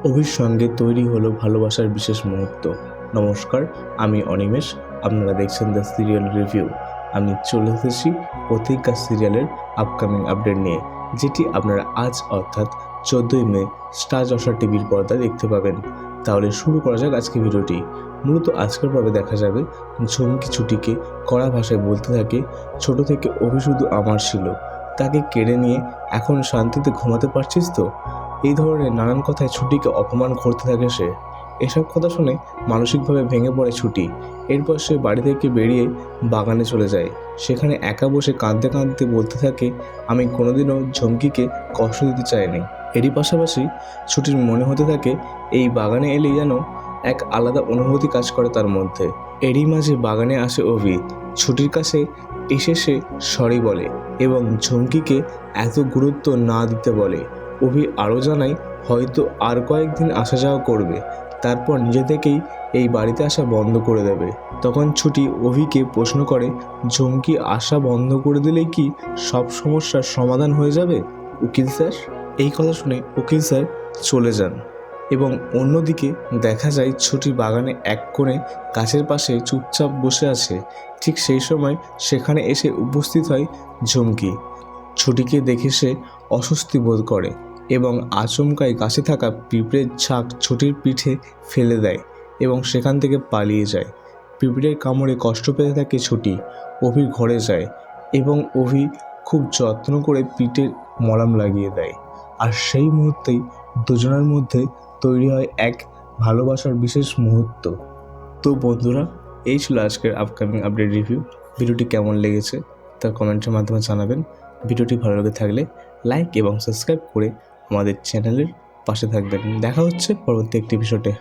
অভির সঙ্গে তৈরি হলো ভালোবাসার বিশেষ মুহূর্ত। নমস্কার, আমি অনিমেষ। আপনারা দেখছেন দ্য সিরিয়াল রিভিউ। আমি চলে এসেছি প্রতিজ্ঞা সিরিয়ালের আপকামিং আপডেট নিয়ে, যেটি আপনারা আজ অর্থাৎ 14ই মে স্টার জলসা টিভির পর্দায় দেখতে পাবেন। তাহলে শুরু করা যাক আজকে ভিডিওটি। মূলত আজকের পর্বে দেখা যাবে ঝুমকি ছুটিকে কড়া ভাষায় বলতে থাকে, ছোট থেকে অভি শুধু আমার ছিল, তাকে কেড়ে নিয়ে এখন শান্তিতে ঘুমাতে পারছিস তো? এই ধরনের নানান কথায় ছুটিকে অপমান করতে থাকে সে। এসব কথা শুনে মানসিকভাবে ভেঙে পড়ে ছুটি। এরপর সে বাড়ি থেকে বেরিয়ে বাগানে চলে যায়। সেখানে একা বসে কাঁদতে কাঁদতে বলতে থাকে, আমি কোনোদিনও ঝুমকিকে কষ্ট দিতে চাইনি। এরই পাশাপাশি ছুটির মনে হতে থাকে এই বাগানে এলেই যেন এক আলাদা অনুভূতি কাজ করে তার মধ্যে। এরই মাঝে বাগানে আসে অভি। ছুটির কাছে এসে সে সরি বলে এবং ঝুমকিকে এত গুরুত্ব না দিতে বলে। অভি আরও জানায় হয়তো আর কয়েকদিন আসা যাওয়া করবে, তারপর নিজে থেকেই এই বাড়িতে আসা বন্ধ করে দেবে। তখন ছুটি অভিকে প্রশ্ন করে, ঝুমকি আসা বন্ধ করে দিলেই কি সব সমস্যার সমাধান হয়ে যাবে উকিল স্যার? এই কথা শুনে উকিল স্যার চলে যান এবং অন্যদিকে দেখা যায় ছুটি বাগানে এক কোণে গাছের পাশে চুপচাপ বসে আছে। ঠিক সেই সময় সেখানে এসে উপস্থিত হয় ঝুমকি। ছুটিকে দেখে সে অস্বস্তি বোধ করে এবং আচমকাই গাছে থাকা পিঁপড়ের ঝাঁক ছুটির পিঠে ফেলে দেয় এবং সেখান থেকে পালিয়ে যায়। পিঁপড়ের কামড়ে কষ্ট পেতে থাকে ছুটি। অভি ঘরে যায় এবং অভি খুব যত্ন করে পিঠে মলম লাগিয়ে দেয়। আর সেই মুহূর্তেই দুজনের মধ্যে তৈরি হয় এক ভালোবাসার বিশেষ মুহূর্ত। তো বন্ধুরা, এই ছিল আজকের আপকামিং আপডেট রিভিউ। ভিডিওটি কেমন লেগেছে তা কমেন্টের মাধ্যমে জানাবেন। ভিডিওটি ভালো লেগে থাকলে লাইক এবং সাবস্ক্রাইব করে আমাদের চ্যানেলের পাশে থাকবেন। দেখা হচ্ছে পরবর্তী একটি এপিসোডে।